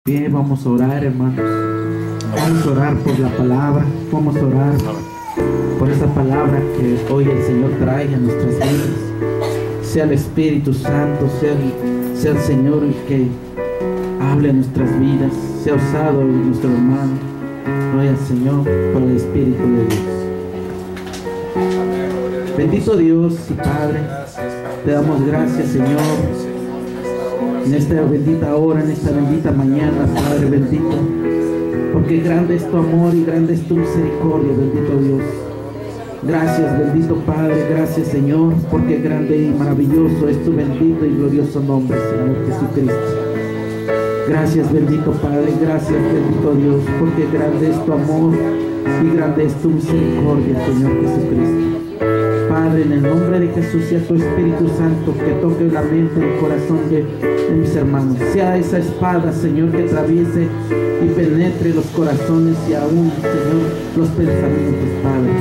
Bien, vamos a orar, hermanos. Vamos a orar por la palabra. Vamos a orar por esa palabra que hoy el Señor trae a nuestras vidas. Sea el Espíritu Santo, sea el Señor el que hable en nuestras vidas. Sea usado en nuestro hermano. Gloria al Señor por el Espíritu de Dios. Bendito Dios y Padre, te damos gracias, Señor, en esta bendita hora, en esta bendita mañana, Padre bendito, porque grande es tu amor y grande es tu misericordia, bendito Dios. Gracias, bendito Padre, gracias, Señor, porque grande y maravilloso es tu bendito y glorioso nombre, Señor Jesucristo. Gracias, bendito Padre, gracias, bendito Dios, porque grande es tu amor y grande es tu misericordia, Señor Jesucristo. Padre, en el nombre de Jesús, sea tu Espíritu Santo que toque la mente y el corazón de mis hermanos. Sea esa espada, Señor, que atraviese y penetre los corazones y aún, Señor, los pensamientos, Padre.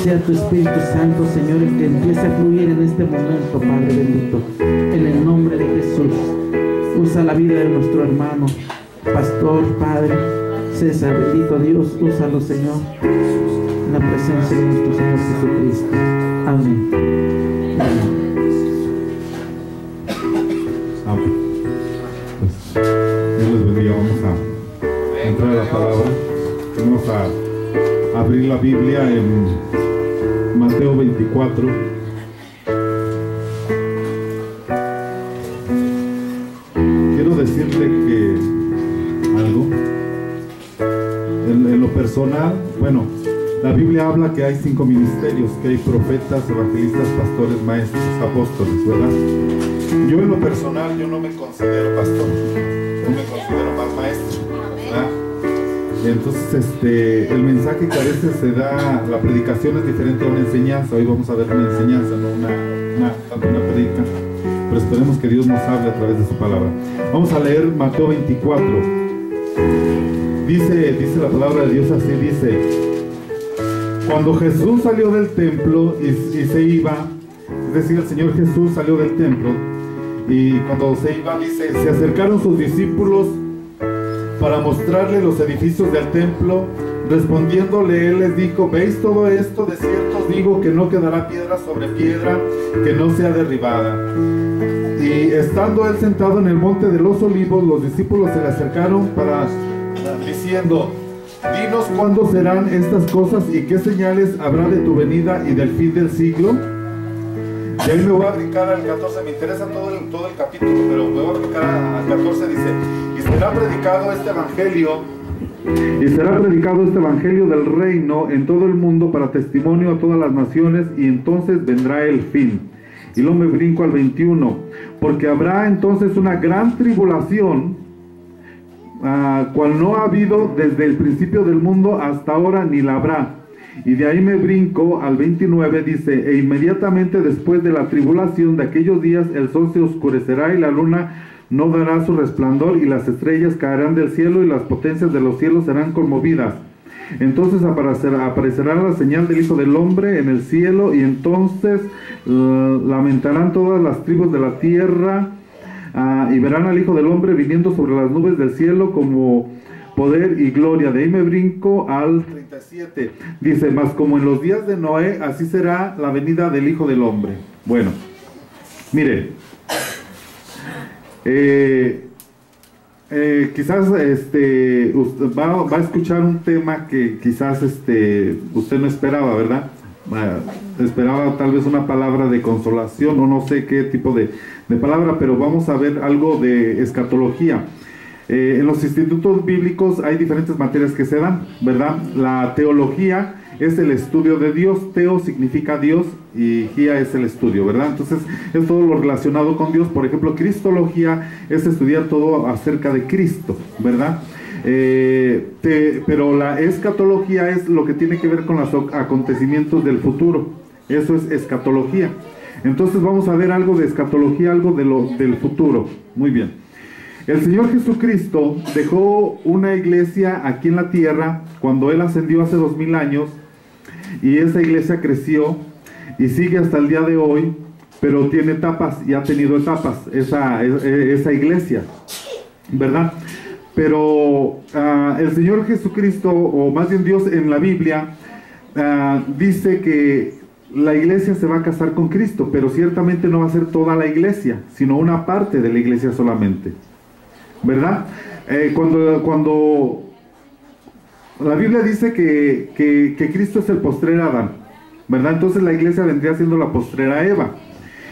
Sea tu Espíritu Santo, Señor, el que empiece a fluir en este momento, Padre bendito. En el nombre de Jesús, usa la vida de nuestro hermano, Pastor, Padre César, bendito Dios, úsalo, Señor, en la presencia de nuestro Señor Jesucristo. Amén. Amén. Pues, Dios les bendiga. Vamos a entrar a la palabra. Vamos a abrir la Biblia en Mateo 24. Quiero decirle que algo en lo personal, bueno, la Biblia habla que hay 5 ministerios, que hay profetas, evangelistas, pastores, maestros, apóstoles, ¿verdad? Yo en lo personal, yo no me considero pastor, yo me considero más maestro, ¿verdad? Entonces, el mensaje que a veces se da, la predicación es diferente a una enseñanza. Hoy vamos a ver una enseñanza, no una predica, pero esperemos que Dios nos hable a través de su palabra. Vamos a leer Mateo 24. Dice la palabra de Dios así, dice: cuando Jesús salió del templo y se iba, es decir, el Señor Jesús salió del templo, y cuando se iba, dice, se acercaron sus discípulos para mostrarle los edificios del templo. Respondiéndole, él les dijo: ¿veis todo esto? De cierto os digo que no quedará piedra sobre piedra que no sea derribada. Y estando él sentado en el monte de los olivos, los discípulos se le acercaron diciendo: dinos cuándo serán estas cosas y qué señales habrá de tu venida y del fin del siglo. Y ahí me voy a brincar al 14, me interesa todo el capítulo, pero me voy a brincar al 14, dice: y será predicado este evangelio del reino en todo el mundo para testimonio a todas las naciones, y entonces vendrá el fin. Y luego me brinco al 21, porque habrá entonces una gran tribulación, cual no ha habido desde el principio del mundo hasta ahora, ni la habrá. Y de ahí me brinco al 29, dice: e inmediatamente después de la tribulación de aquellos días, el sol se oscurecerá y la luna no dará su resplandor, y las estrellas caerán del cielo, y las potencias de los cielos serán conmovidas. Entonces aparecerá la señal del Hijo del Hombre en el cielo, y entonces lamentarán todas las tribus de la tierra, y verán al Hijo del Hombre viniendo sobre las nubes del cielo como poder y gloria. De ahí me brinco al 37. Dice: mas como en los días de Noé, así será la venida del Hijo del Hombre. Bueno, mire, quizás usted va a escuchar un tema que quizás usted no esperaba, ¿verdad? Esperaba tal vez una palabra de consolación o no sé qué tipo de palabra, pero vamos a ver algo de escatología. En los institutos bíblicos hay diferentes materias que se dan, ¿verdad? La teología es el estudio de Dios. Teo significa Dios y gia es el estudio, ¿verdad? Entonces es todo lo relacionado con Dios. Por ejemplo, cristología es estudiar todo acerca de Cristo, ¿verdad? Pero la escatología es lo que tiene que ver con los acontecimientos del futuro. Eso es escatología. Entonces vamos a ver algo de escatología, algo del futuro. Muy bien. El Señor Jesucristo dejó una iglesia aquí en la tierra cuando Él ascendió hace 2000 años, y esa iglesia creció y sigue hasta el día de hoy, pero tiene etapas y ha tenido etapas esa iglesia, ¿verdad? pero el Señor Jesucristo, o más bien Dios en la Biblia, dice que la iglesia se va a casar con Cristo, pero ciertamente no va a ser toda la iglesia, sino una parte de la iglesia solamente, ¿verdad? Cuando la Biblia dice que Cristo es el postrer Adán, ¿verdad? Entonces la iglesia vendría siendo la postrera Eva.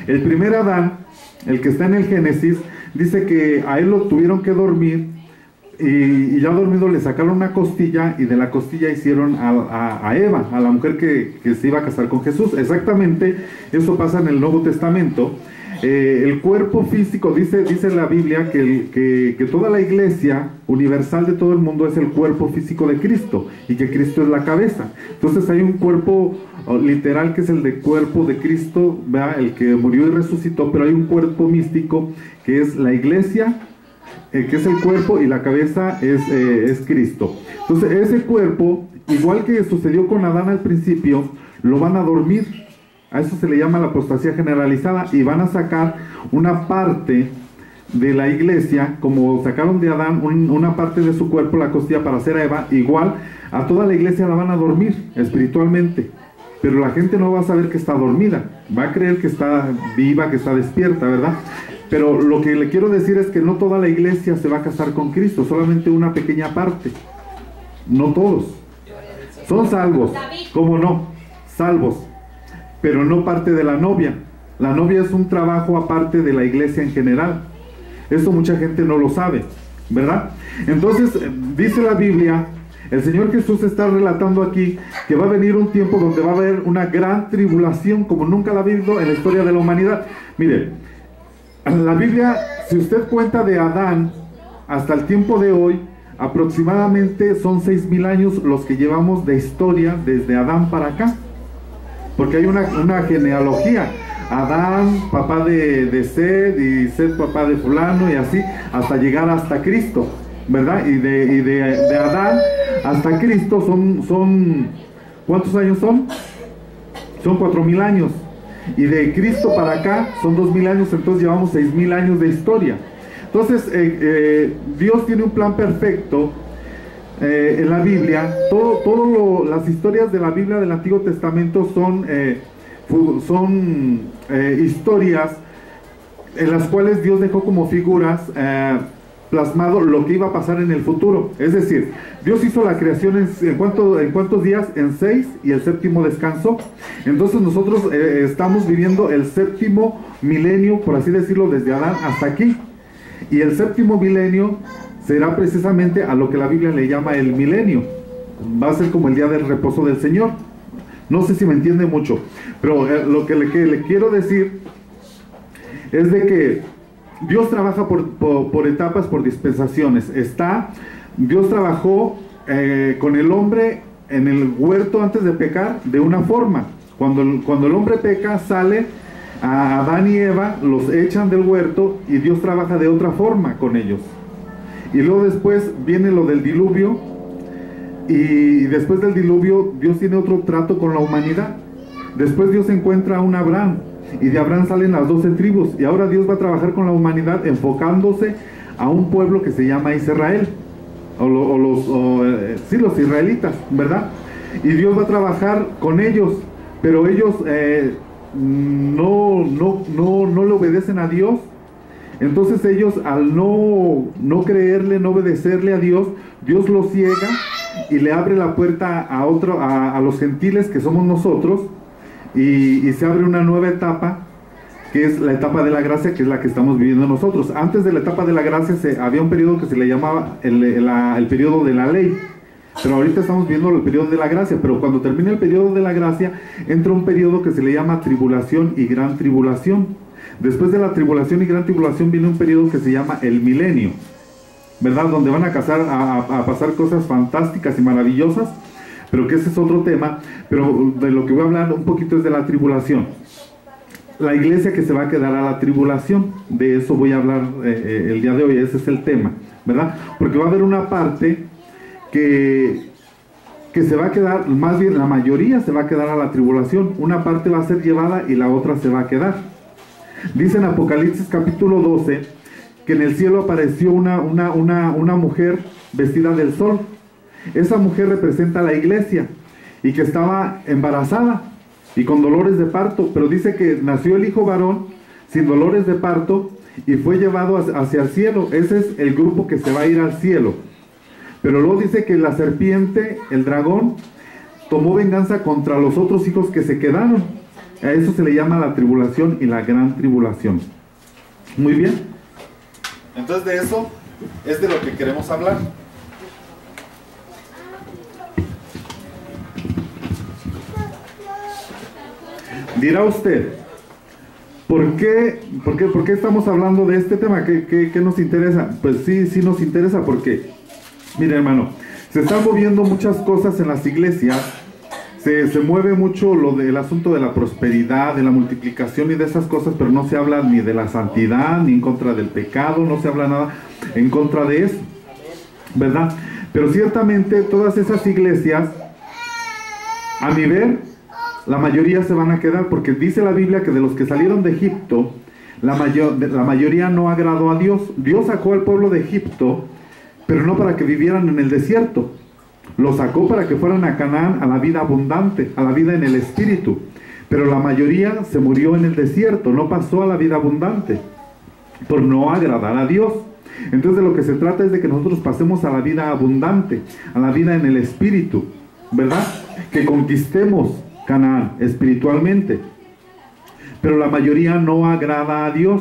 El primer Adán, el que está en el Génesis, dice que a él lo tuvieron que dormir, y ya dormido le sacaron una costilla, y de la costilla hicieron a Eva, a la mujer que se iba a casar con Jesús. Exactamente eso pasa en el Nuevo Testamento. El cuerpo físico, dice la Biblia que toda la iglesia universal de todo el mundo es el cuerpo físico de Cristo, y que Cristo es la cabeza. Entonces hay un cuerpo literal que es el cuerpo de Cristo, ¿verdad? El que murió y resucitó, pero hay un cuerpo místico que es la iglesia, que es el cuerpo, y la cabeza es Cristo. Entonces ese cuerpo, igual que sucedió con Adán al principio, lo van a dormir. A eso se le llama la apostasía generalizada, y van a sacar una parte de la iglesia, como sacaron de Adán una parte de su cuerpo, la costilla, para hacer a Eva. Igual a toda la iglesia la van a dormir espiritualmente, pero la gente no va a saber que está dormida, va a creer que está viva, que está despierta, ¿verdad? Pero lo que le quiero decir es que no toda la iglesia se va a casar con Cristo, solamente una pequeña parte. No todos son salvos, ¿cómo no? Salvos, pero no parte de la novia. La novia es un trabajo aparte de la iglesia en general. Esto mucha gente no lo sabe, ¿verdad? Entonces dice la Biblia, el Señor Jesús está relatando aquí que va a venir un tiempo donde va a haber una gran tribulación como nunca la ha habido en la historia de la humanidad. Mire, la Biblia, si usted cuenta de Adán hasta el tiempo de hoy, aproximadamente son 6,000 años los que llevamos de historia desde Adán para acá, porque hay una genealogía. Adán, papá de Sed, y Sed, papá de fulano, y así hasta llegar hasta Cristo, ¿verdad? Y de Adán hasta Cristo son ¿cuántos años son? Son 4,000 años. Y de Cristo para acá son 2,000 años, entonces llevamos 6,000 años de historia. Entonces Dios tiene un plan perfecto en la Biblia. Las historias de la Biblia del Antiguo Testamento son historias en las cuales Dios dejó como figuras plasmado lo que iba a pasar en el futuro. Es decir, Dios hizo la creación ¿en cuántos días? En 6, y el séptimo descansó. Entonces nosotros estamos viviendo el séptimo milenio, por así decirlo, desde Adán hasta aquí. Y el séptimo milenio será precisamente a lo que la Biblia le llama el milenio. Va a ser como el día del reposo del Señor. No sé si me entiende mucho, pero lo que le quiero decir es de que Dios trabaja por etapas, por dispensaciones. Dios trabajó con el hombre en el huerto antes de pecar de una forma. Cuando el hombre peca, sale a Adán y Eva, los echan del huerto, y Dios trabaja de otra forma con ellos. Y luego después viene lo del diluvio, y después del diluvio Dios tiene otro trato con la humanidad. Después Dios encuentra a un Abraham, y de Abraham salen las 12 tribus, y ahora Dios va a trabajar con la humanidad enfocándose a un pueblo que se llama Israel, los israelitas, ¿verdad? Y Dios va a trabajar con ellos, pero ellos no le obedecen a Dios. Entonces ellos, al no creerle, no obedecerle a Dios, Dios los ciega y le abre la puerta a los gentiles, que somos nosotros, y se abre una nueva etapa, que es la etapa de la gracia, que es la que estamos viviendo nosotros. Antes de la etapa de la gracia había un periodo que se le llamaba el periodo de la ley, pero ahorita estamos viendo el periodo de la gracia. Pero cuando termine el periodo de la gracia, entra un periodo que se le llama tribulación y gran tribulación. Después de la tribulación y gran tribulación viene un periodo que se llama el milenio, ¿verdad? Donde van a pasar cosas fantásticas y maravillosas, pero que ese es otro tema. Pero de lo que voy a hablar un poquito es de la tribulación. La iglesia que se va a quedar a la tribulación, de eso voy a hablar el día de hoy. Ese es el tema, ¿verdad? Porque va a haber una parte que se va a quedar, más bien la mayoría se va a quedar a la tribulación. Una parte va a ser llevada y la otra se va a quedar. Dice en Apocalipsis capítulo 12 que en el cielo apareció una mujer vestida del sol. Esa mujer representa a la iglesia y que estaba embarazada y con dolores de parto, pero dice que nació el hijo varón sin dolores de parto y fue llevado hacia el cielo. Ese es el grupo que se va a ir al cielo. Pero luego dice que la serpiente, el dragón, tomó venganza contra los otros hijos que se quedaron. A eso se le llama la tribulación y la gran tribulación. Muy bien. Entonces de eso es de lo que queremos hablar. Dirá usted, ¿por qué estamos hablando de este tema? ¿Qué nos interesa? Pues sí nos interesa porque, mire hermano, se están moviendo muchas cosas en las iglesias, se mueve mucho lo del asunto de la prosperidad, de la multiplicación y de esas cosas, pero no se habla ni de la santidad, ni en contra del pecado, no se habla nada en contra de eso, ¿verdad? Pero ciertamente todas esas iglesias, a mi ver, la mayoría se van a quedar, porque dice la Biblia que de los que salieron de Egipto, la mayoría no agradó a Dios. Dios sacó al pueblo de Egipto, pero no para que vivieran en el desierto. Los sacó para que fueran a Canaán, a la vida abundante, a la vida en el espíritu. Pero la mayoría se murió en el desierto, no pasó a la vida abundante, por no agradar a Dios. Entonces de lo que se trata es de que nosotros pasemos a la vida abundante, a la vida en el espíritu, ¿verdad? Que conquistemos Canaán espiritualmente, pero la mayoría no agrada a Dios,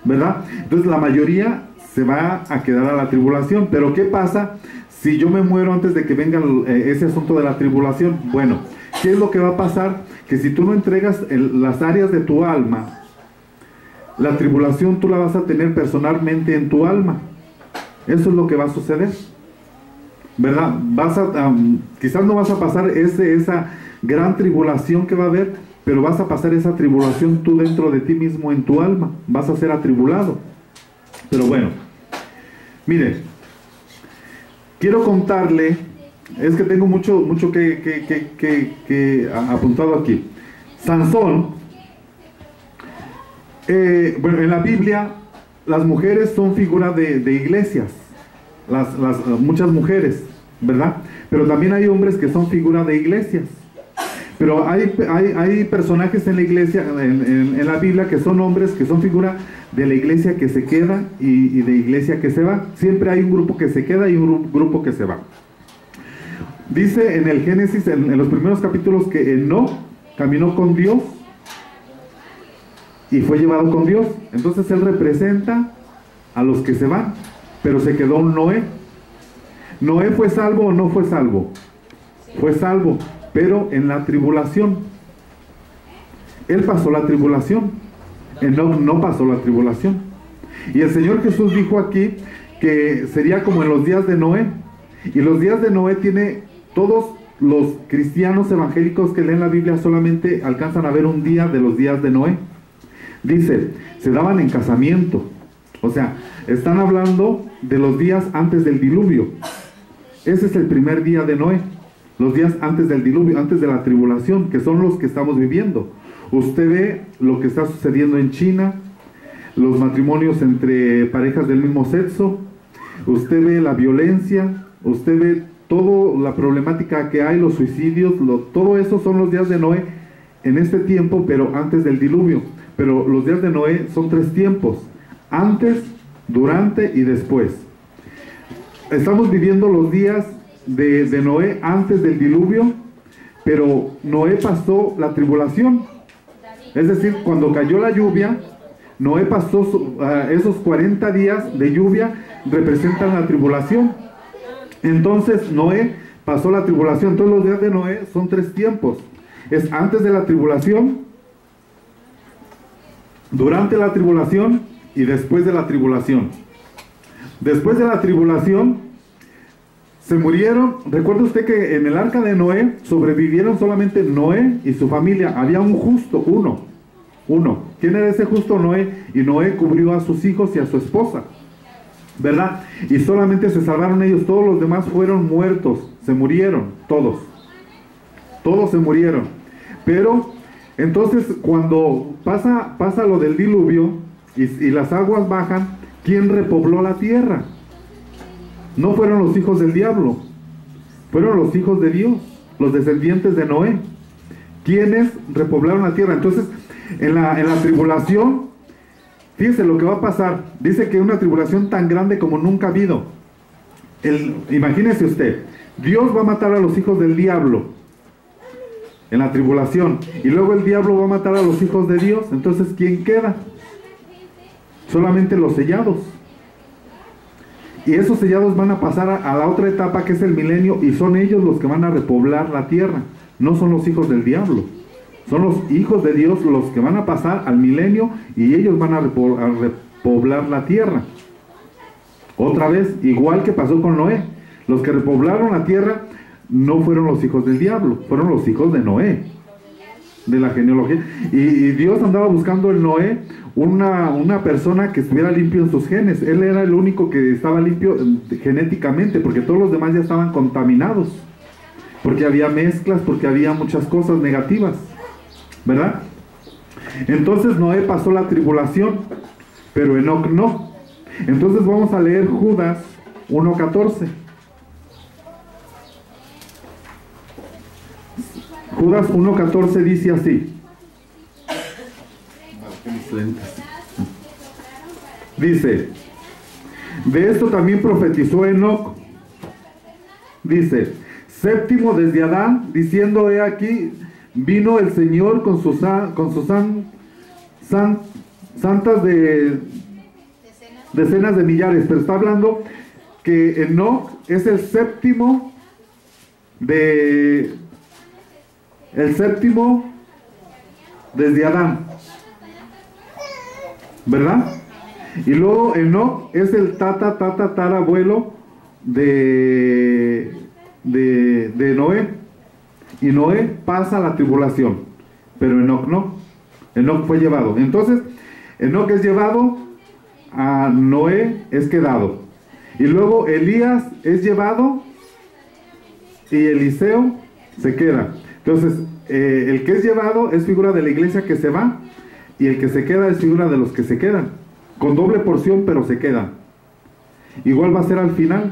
¿verdad? Entonces la mayoría se va a quedar a la tribulación. Pero ¿qué pasa si yo me muero antes de que venga ese asunto de la tribulación? Bueno, ¿qué es lo que va a pasar? Que si tú no entregas las áreas de tu alma, la tribulación tú la vas a tener personalmente en tu alma. Eso es lo que va a suceder, ¿verdad? Quizás no vas a pasar esa gran tribulación que va a haber, pero vas a pasar esa tribulación tú dentro de ti mismo en tu alma, vas a ser atribulado. Pero bueno, mire, quiero contarle, es que tengo mucho que apuntado aquí. Sansón, bueno, en la Biblia las mujeres son figura de iglesias, muchas mujeres, ¿verdad? Pero también hay hombres que son figura de iglesias. Pero hay personajes en la iglesia, en la Biblia, que son hombres que son figura de la iglesia que se queda y de iglesia que se va. Siempre hay un grupo que se queda y un grupo que se va. Dice en el Génesis, en los primeros capítulos, que Enoc caminó con Dios y fue llevado con Dios. Entonces él representa a los que se van, pero se quedó un Noé. ¿Noé fue salvo o no fue salvo? Fue salvo, pero en la tribulación. Él pasó la tribulación. Enoc no pasó la tribulación. Y el Señor Jesús dijo aquí que sería como en los días de Noé. Y los días de Noé todos los cristianos evangélicos que leen la Biblia solamente alcanzan a ver un día de los días de Noé. Dice, se daban en casamiento. O sea, están hablando de los días antes del diluvio. Ese es el primer día de Noé. Los días antes del diluvio, antes de la tribulación, que son los que estamos viviendo. Usted ve lo que está sucediendo en China, los matrimonios entre parejas del mismo sexo, usted ve la violencia, usted ve toda la problemática que hay, los suicidios, todo eso son los días de Noé en este tiempo, pero antes del diluvio. Pero los días de Noé son 3 tiempos: antes, durante y después. Estamos viviendo los días de Noé antes del diluvio, pero Noé pasó la tribulación. Es decir, cuando cayó la lluvia, Noé pasó esos 40 días de lluvia, representan la tribulación. Entonces Noé pasó la tribulación. Entonces los días de Noé son 3 tiempos: es antes de la tribulación, durante la tribulación y después de la tribulación. Después de la tribulación se murieron. Recuerde usted que en el arca de Noé sobrevivieron solamente Noé y su familia. Había un justo, uno. ¿Quién era ese justo? Noé. Y Noé cubrió a sus hijos y a su esposa, ¿verdad? Y solamente se salvaron ellos. Todos los demás fueron muertos. Se murieron todos. Todos se murieron. Pero entonces cuando pasa lo del diluvio y las aguas bajan, ¿quién repobló la tierra? No fueron los hijos del diablo, fueron los hijos de Dios, los descendientes de Noé, quienes repoblaron la tierra. Entonces, en la tribulación, fíjese lo que va a pasar. Dice que una tribulación tan grande como nunca ha habido. Imagínese usted, Dios va a matar a los hijos del diablo en la tribulación, y luego el diablo va a matar a los hijos de Dios. Entonces, ¿quién queda? Solamente los sellados. Y esos sellados van a pasar a la otra etapa, que es el milenio, y son ellos los que van a repoblar la tierra. No son los hijos del diablo, son los hijos de Dios los que van a pasar al milenio, y ellos van a repoblar la tierra. Otra vez, igual que pasó con Noé. Los que repoblaron la tierra no fueron los hijos del diablo, fueron los hijos de Noé, de la genealogía. Y Dios andaba buscando en Noé una persona que estuviera limpio en sus genes. Él era el único que estaba limpio genéticamente, porque todos los demás ya estaban contaminados, porque había mezclas, porque había muchas cosas negativas, ¿verdad? Entonces Noé pasó la tribulación, pero Enoc no. Entonces vamos a leer Judas 1:14. Judas 1:14 dice así. Dice, de esto también profetizó Enoc. Dice, séptimo desde Adán, diciendo, he aquí, vino el Señor con sus santas de decenas de millares. Pero está hablando que Enoc es el séptimo desde Adán, ¿verdad? Y luego Enoc es el tatarabuelo de Noé. Y Noé pasa la tribulación, pero Enoc no. Enoc fue llevado. Entonces, Enoc es llevado, a Noé es quedado. Y luego Elías es llevado y Eliseo se queda. Entonces, el que es llevado es figura de la iglesia que se va, y el que se queda es figura de los que se quedan, con doble porción, pero se quedan. Igual va a ser al final.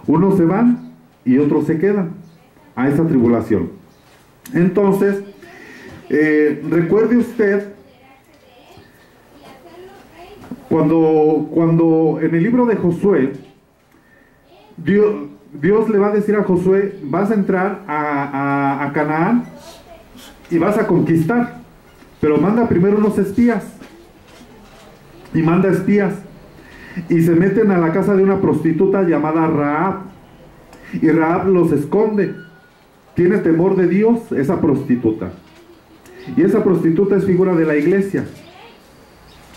Unos se van y otros se quedan a esa tribulación. Entonces, recuerde usted, cuando en el libro de Josué, Dios le va a decir a Josué, vas a entrar a Canaán y vas a conquistar, pero manda primero unos espías. Y manda espías, y se meten a la casa de una prostituta llamada Rahab, y Rahab los esconde. Tiene temor de Dios esa prostituta, y esa prostituta es figura de la iglesia,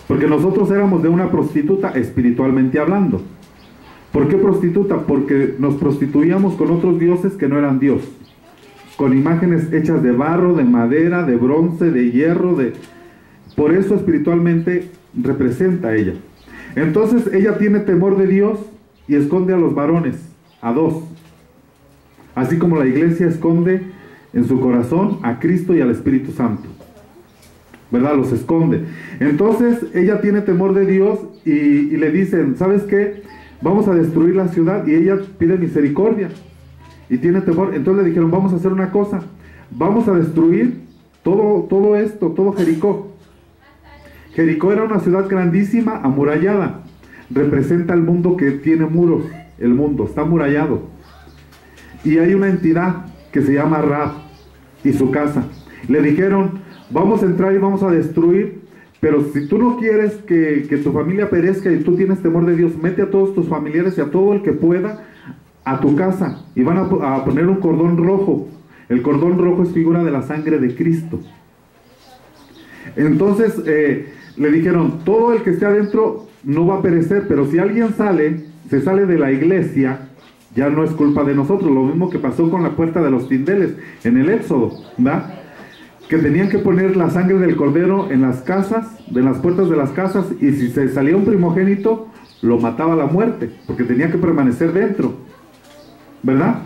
porque nosotros éramos de una prostituta espiritualmente hablando. ¿Por qué prostituta? Porque nos prostituíamos con otros dioses que no eran Dios, con imágenes hechas de barro, de madera, de bronce, de hierro, por eso espiritualmente representa a ella. Entonces ella tiene temor de Dios y esconde a los varones, a dos, así como la iglesia esconde en su corazón a Cristo y al Espíritu Santo, ¿verdad? Los esconde. Entonces ella tiene temor de Dios y le dicen, ¿sabes qué? Vamos a destruir la ciudad, y ella pide misericordia y tiene temor. Entonces le dijeron, vamos a hacer una cosa, vamos a destruir todo esto, todo Jericó. Jericó era una ciudad grandísima, amurallada. Representa el mundo que tiene muros. El mundo está amurallado. Y hay una entidad que se llama Rahab y su casa. Le dijeron, vamos a entrar y vamos a destruir, pero si tú no quieres que tu familia perezca y tú tienes temor de Dios, mete a todos tus familiares y a todo el que pueda a tu casa. Y van a poner un cordón rojo. El cordón rojo es figura de la sangre de Cristo. Entonces, le dijeron, todo el que esté adentro no va a perecer, pero si alguien se sale de la iglesia, ya no es culpa de nosotros. Lo mismo que pasó con la puerta de los tindeles en el Éxodo, ¿verdad? Que tenían que poner la sangre del cordero en las casas, de las puertas de las casas, y si se salía un primogénito, lo mataba a la muerte, porque tenía que permanecer dentro, ¿verdad?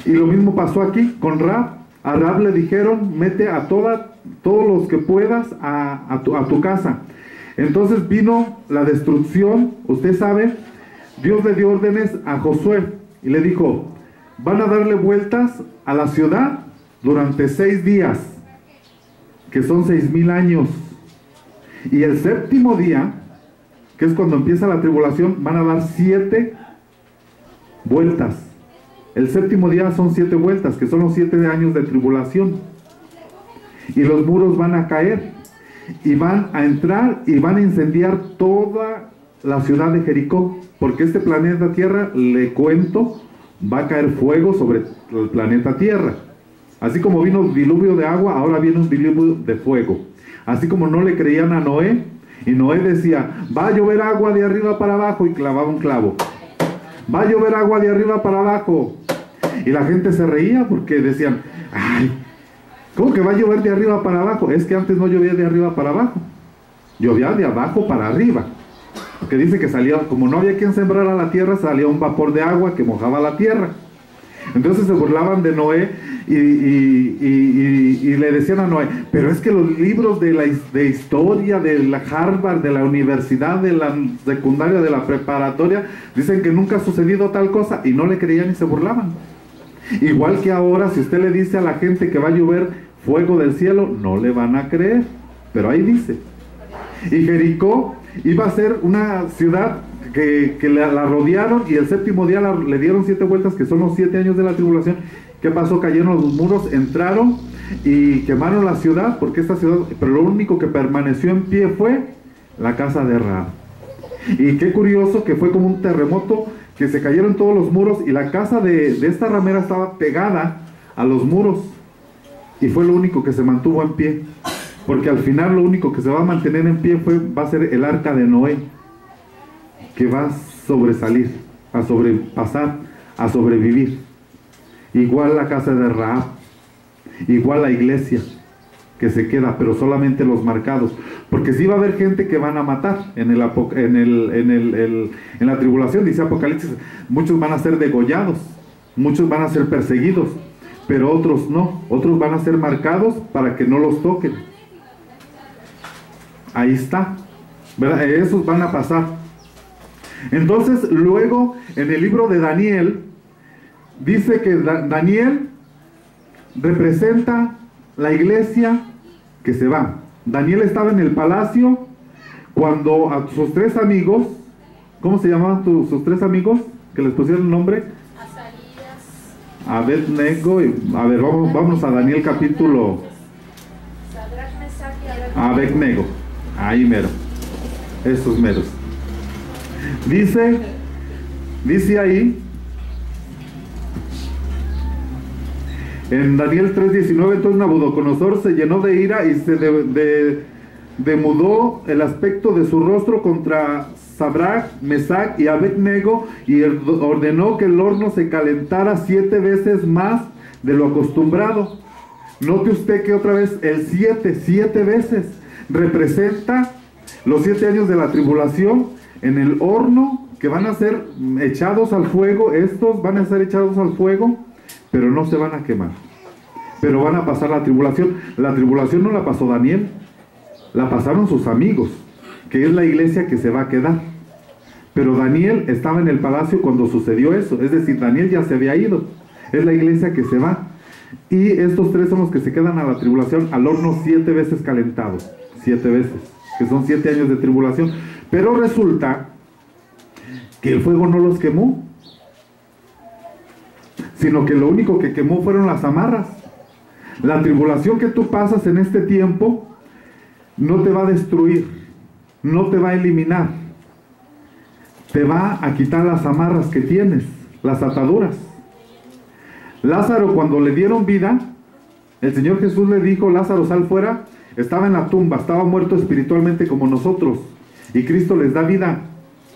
Y lo mismo pasó aquí con Rahab. A Rahab le dijeron, mete a todos los que puedas a tu casa. Entonces vino la destrucción. Usted sabe, Dios le dio órdenes a Josué y le dijo: van a darle vueltas a la ciudad durante 6 días, que son 6,000 años. Y el séptimo día, que es cuando empieza la tribulación, van a dar 7 vueltas. El séptimo día son 7 vueltas, que son los 7 años de tribulación. Y los muros van a caer, y van a entrar y van a incendiar toda la ciudad de Jericó, porque este planeta Tierra, le cuento, va a caer fuego sobre el planeta Tierra. Así como vino un diluvio de agua, ahora viene un diluvio de fuego. Así como no le creían a Noé, y Noé decía: va a llover agua de arriba para abajo, y clavaba un clavo. Va a llover agua de arriba para abajo. Y la gente se reía porque decían: ay, ¿cómo que va a llover de arriba para abajo? Es que antes no llovía de arriba para abajo, llovía de abajo para arriba. Porque dice que salía, como no había quien sembrara la tierra, salía un vapor de agua que mojaba la tierra. Entonces se burlaban de Noé y le decían a Noé: pero es que los libros de historia de la Harvard, de la universidad, de la secundaria, de la preparatoria, dicen que nunca ha sucedido tal cosa, y no le creían y se burlaban. Igual que ahora, si usted le dice a la gente que va a llover fuego del cielo, no le van a creer, pero ahí dice. Y Jericó iba a ser una ciudad que la rodearon, y el séptimo día le dieron 7 vueltas, que son los 7 años de la tribulación. ¿Qué pasó? Cayeron los muros, entraron y quemaron la ciudad, porque esta ciudad, pero lo único que permaneció en pie fue la casa de Rahab. Y qué curioso que fue como un terremoto, que se cayeron todos los muros, y la casa de esta ramera estaba pegada a los muros, y fue lo único que se mantuvo en pie, porque al final lo único que se va a mantener en pie va a ser el arca de Noé, que va a sobresalir, a sobrepasar, a sobrevivir. Igual la casa de Rahab, igual la iglesia que se queda, pero solamente los marcados, porque sí va a haber gente que van a matar en la tribulación. Dice Apocalipsis: muchos van a ser degollados, muchos van a ser perseguidos, pero otros no, otros van a ser marcados para que no los toquen. Ahí está, ¿verdad? Esos van a pasar. Entonces luego en el libro de Daniel dice que Daniel representa la iglesia que se va. Daniel estaba en el palacio cuando a sus 3 amigos, ¿cómo se llamaban sus 3 amigos que les pusieron nombre? Azarías, Abednego. A ver, vamos a Daniel capítulo. Abednego, ahí mero, esos meros. Dice ahí en Daniel 3:19: entonces Nabucodonosor se llenó de ira y se demudó el aspecto de su rostro contra Sadrach, Mesach y Abednego, y ordenó que el horno se calentara 7 veces más de lo acostumbrado. Note usted que otra vez el 7 veces representa los 7 años de la tribulación en el horno, que van a ser echados al fuego. Estos van a ser echados al fuego, pero no se van a quemar, pero van a pasar la tribulación. La tribulación no la pasó Daniel, la pasaron sus amigos, que es la iglesia que se va a quedar. Pero Daniel estaba en el palacio cuando sucedió eso, es decir, Daniel ya se había ido, es la iglesia que se va. Y estos 3 son los que se quedan a la tribulación, al horno 7 veces calentado, 7 veces, que son 7 años de tribulación. Pero resulta que el fuego no los quemó, sino que lo único que quemó fueron las amarras. La tribulación que tú pasas en este tiempo no te va a destruir, no te va a eliminar, te va a quitar las amarras que tienes, las ataduras. Lázaro, cuando le dieron vida, el Señor Jesús le dijo: Lázaro, sal fuera. Estaba en la tumba, estaba muerto espiritualmente como nosotros, y Cristo les da vida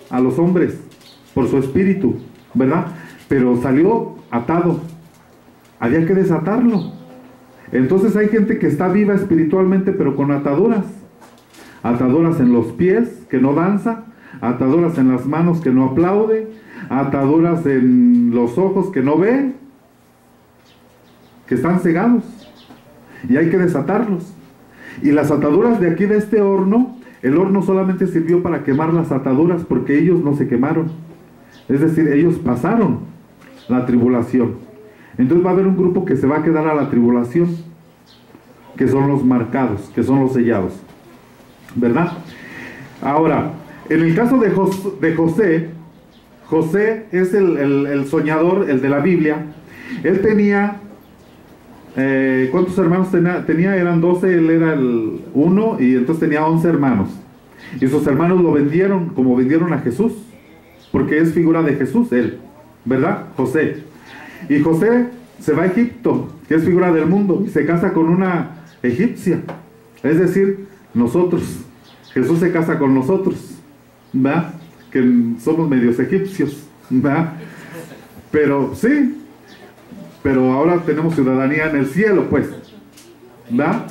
a los hombres por su espíritu, ¿verdad? Pero salió atado, había que desatarlo. Entonces hay gente que está viva espiritualmente, pero con ataduras. Ataduras en los pies, que no danza; ataduras en las manos, que no aplaude; ataduras en los ojos, que no ve, que están cegados, y hay que desatarlos. Y las ataduras de aquí, de este horno, el horno solamente sirvió para quemar las ataduras, porque ellos no se quemaron. Es decir, ellos pasaron la tribulación. Entonces va a haber un grupo que se va a quedar a la tribulación, que son los marcados, que son los sellados, ¿verdad? Ahora, en el caso de José, José es el soñador, el de la Biblia. Él tenía, ¿cuántos hermanos tenía? Eran 12, él era el uno, y entonces tenía 11 hermanos. Y sus hermanos lo vendieron, como vendieron a Jesús, porque es figura de Jesús, él, ¿verdad? José. Y José se va a Egipto, que es figura del mundo, y se casa con una egipcia. Es decir, nosotros. Jesús se casa con nosotros, ¿verdad? Que somos medios egipcios, ¿verdad? Pero sí, pero ahora tenemos ciudadanía en el cielo, pues, ¿verdad?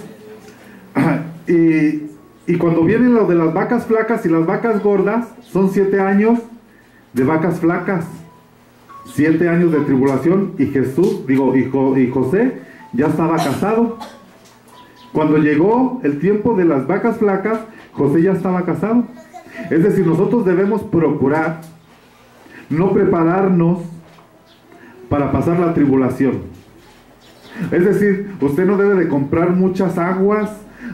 Y cuando viene lo de las vacas flacas y las vacas gordas, son 7 años de vacas flacas, 7 años de tribulación, y y José ya estaba casado. Cuando llegó el tiempo de las vacas flacas, José ya estaba casado. Es decir, nosotros debemos procurar no prepararnos para pasar la tribulación. Es decir, usted no debe de comprar muchas aguas,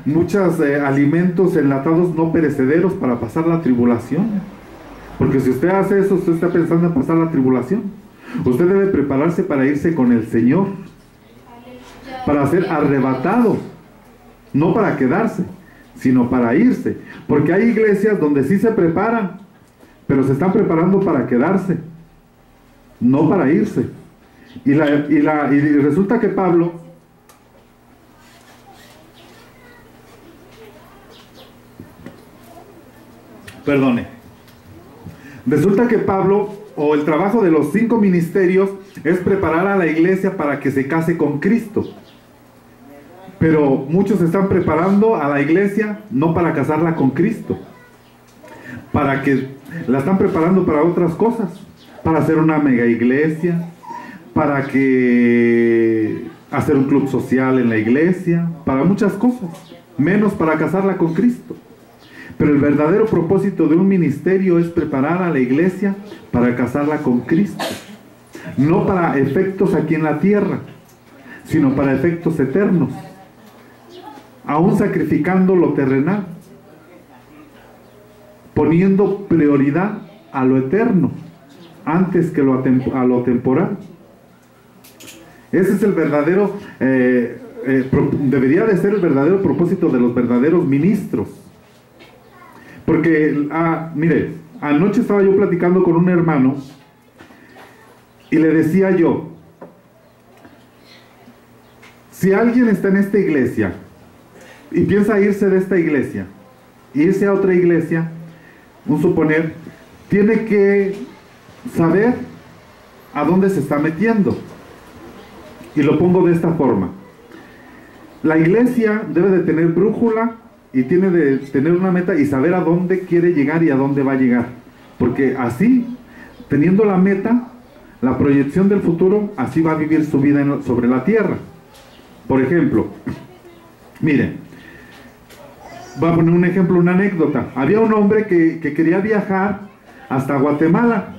muchos alimentos enlatados no perecederos para pasar la tribulación. Porque si usted hace eso, usted está pensando en pasar la tribulación. Usted debe prepararse para irse con el Señor, para ser arrebatado, no para quedarse, sino para irse. Porque hay iglesias donde sí se preparan, pero se están preparando para quedarse, no para irse. Y resulta que Pablo, o el trabajo de los 5 ministerios, es preparar a la iglesia para que se case con Cristo. Pero muchos están preparando a la iglesia no para casarla con Cristo, para que la están preparando para otras cosas, para hacer una mega iglesia, para hacer un club social en la iglesia, para muchas cosas, menos para casarla con Cristo. Pero el verdadero propósito de un ministerio es preparar a la iglesia para casarla con Cristo, no para efectos aquí en la tierra, sino para efectos eternos, aún sacrificando lo terrenal, poniendo prioridad a lo eterno antes que a lo temporal. Ese es el verdadero, debería de ser el verdadero propósito de los verdaderos ministros. Porque, mire, anoche estaba yo platicando con un hermano y le decía yo, si alguien está en esta iglesia y piensa irse de esta iglesia, irse a otra iglesia, un suponer, tiene que saber a dónde se está metiendo. Y lo pongo de esta forma: la iglesia debe de tener brújula y tiene de tener una meta y saber a dónde quiere llegar y a dónde va a llegar. Porque así, teniendo la meta, la proyección del futuro, así va a vivir su vida sobre la tierra. Por ejemplo, miren, voy a poner un ejemplo, una anécdota. Había un hombre que quería viajar hasta Guatemala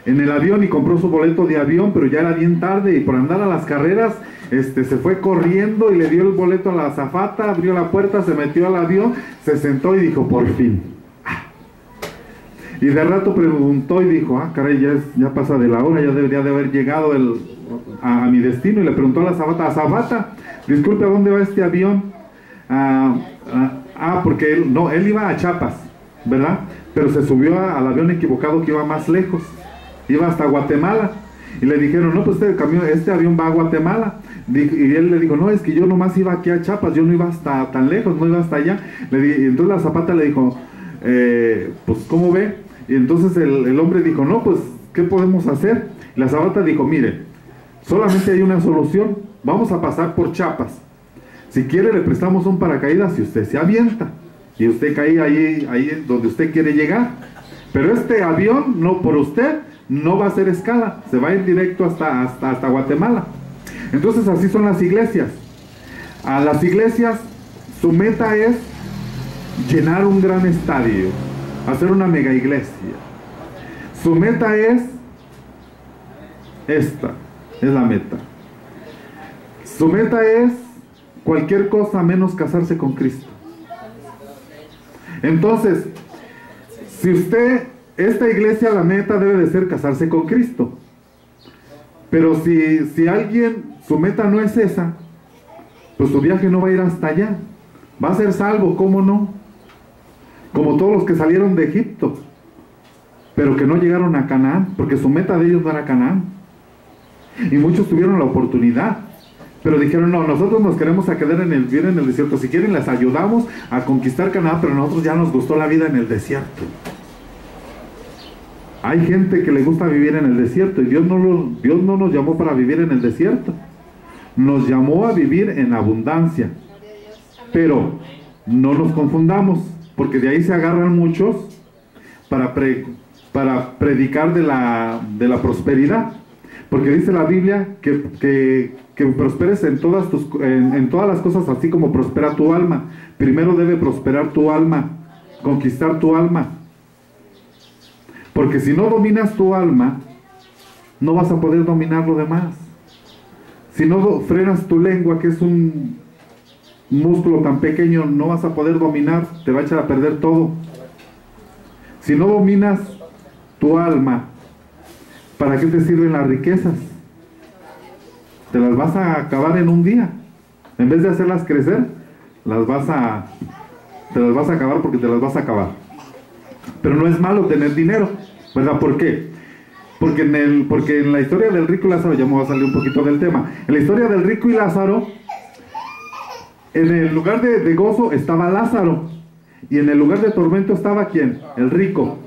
en el avión y compró su boleto de avión, pero ya era bien tarde y por andar a las carreras se fue corriendo y le dio el boleto a la azafata, abrió la puerta, se metió al avión, se sentó y dijo, por fin. Y de rato preguntó y dijo, caray, ya pasa de la hora, ya debería de haber llegado a mi destino. Y le preguntó a la azafata, disculpe, ¿a dónde va este avión? Porque él iba a Chiapas, ¿verdad? Pero se subió al avión equivocado, que iba más lejos, iba hasta Guatemala. Y le dijeron, no, pues este avión va a Guatemala. Y él le dijo, no, es que yo nomás iba aquí a Chiapas, yo no iba hasta tan lejos, no iba hasta allá. Y entonces la azafata le dijo, pues, ¿cómo ve? Y entonces el hombre dijo, no, pues, ¿qué podemos hacer? Y la azafata dijo, mire, solamente hay una solución, vamos a pasar por Chiapas. Si quiere le prestamos un paracaídas y usted se avienta. Y usted cae ahí donde usted quiere llegar. Pero este avión, no por usted, no va a hacer escala, se va a ir directo hasta Guatemala. Entonces así son las iglesias. A las iglesias su meta es llenar un gran estadio, hacer una mega iglesia. Su meta es esta, es la meta. Su meta es cualquier cosa menos casarse con Cristo. Entonces, si usted, esta iglesia, la meta debe de ser casarse con Cristo. Pero si alguien, su meta no es esa, pues su viaje no va a ir hasta allá. Va a ser salvo, ¿cómo no? Como todos los que salieron de Egipto, pero que no llegaron a Canaán, porque su meta de ellos no era Canaán. Y muchos tuvieron la oportunidad, pero dijeron, no, nosotros nos queremos a quedar vivir en el desierto. Si quieren les ayudamos a conquistar Canaán, pero a nosotros ya nos gustó la vida en el desierto. Hay gente que le gusta vivir en el desierto, y Dios no nos llamó para vivir en el desierto. Nos llamó a vivir en abundancia. Pero no nos confundamos, porque de ahí se agarran muchos para predicar de la prosperidad. Porque dice la Biblia que prosperes en todas las cosas, así como prospera tu alma. Primero debe prosperar tu alma, conquistar tu alma. Porque si no dominas tu alma, no vas a poder dominar lo demás. Si no frenas tu lengua, que es un músculo tan pequeño, no vas a poder dominar, te va a echar a perder todo. Si no dominas tu alma, ¿para qué te sirven las riquezas? Te las vas a acabar en un día. En vez de hacerlas crecer, te las vas a acabar, porque te las vas a acabar. Pero no es malo tener dinero, ¿verdad? ¿Por qué? Porque en la historia del rico y Lázaro, ya me voy a salir un poquito del tema. En la historia del rico y Lázaro, en el lugar de gozo estaba Lázaro, y en el lugar de tormento estaba ¿quién? El rico.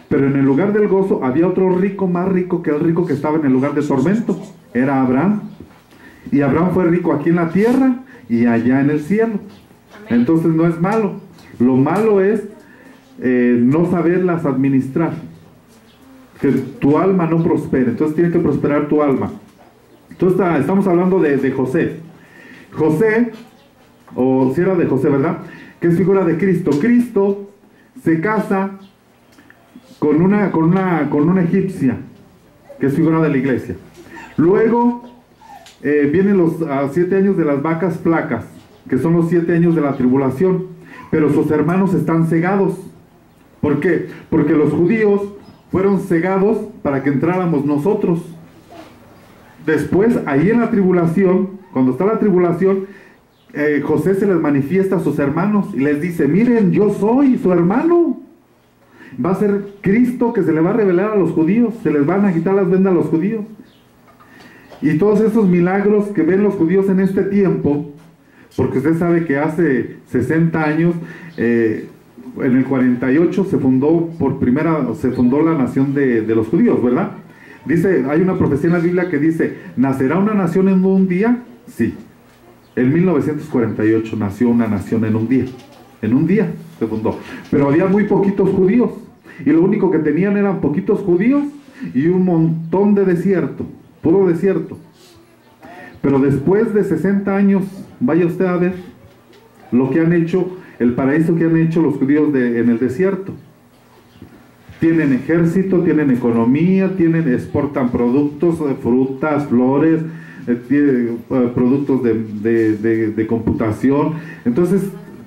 Pero en el lugar del gozo había otro rico, más rico que el rico que estaba en el lugar de tormento. Era Abraham. Y Abraham fue rico aquí en la tierra y allá en el cielo. Entonces no es malo. Lo malo es no saberlas administrar, que tu alma no prospere. Entonces tiene que prosperar tu alma. Entonces estamos hablando de José. José, o si era de José, ¿verdad? Que es figura de Cristo. Cristo se casa con una egipcia, que es figura de la iglesia. Luego vienen los 7 años de las vacas flacas, que son los 7 años de la tribulación. Pero sus hermanos están cegados. ¿Por qué? Porque los judíos fueron cegados para que entráramos nosotros. Después, ahí en la tribulación, cuando está la tribulación, José se les manifiesta a sus hermanos y les dice, miren, yo soy su hermano. Va a ser Cristo que se le va a revelar a los judíos, se les van a quitar las vendas a los judíos. Y todos esos milagros que ven los judíos en este tiempo, porque usted sabe que hace 60 años, en el 48 se fundó la nación de los judíos, ¿verdad? Dice, hay una profecía en la Biblia que dice, ¿nacerá una nación en un día? Sí. En 1948 nació una nación en un día. En un día se fundó. Pero había muy poquitos judíos. Y lo único que tenían eran poquitos judíos y un montón de desierto. Puro desierto. Pero después de 60 años, vaya usted a ver lo que han hecho, el paraíso que han hecho los judíos en el desierto. Tienen ejército, tienen economía, exportan productos, frutas, flores, productos de computación. Entonces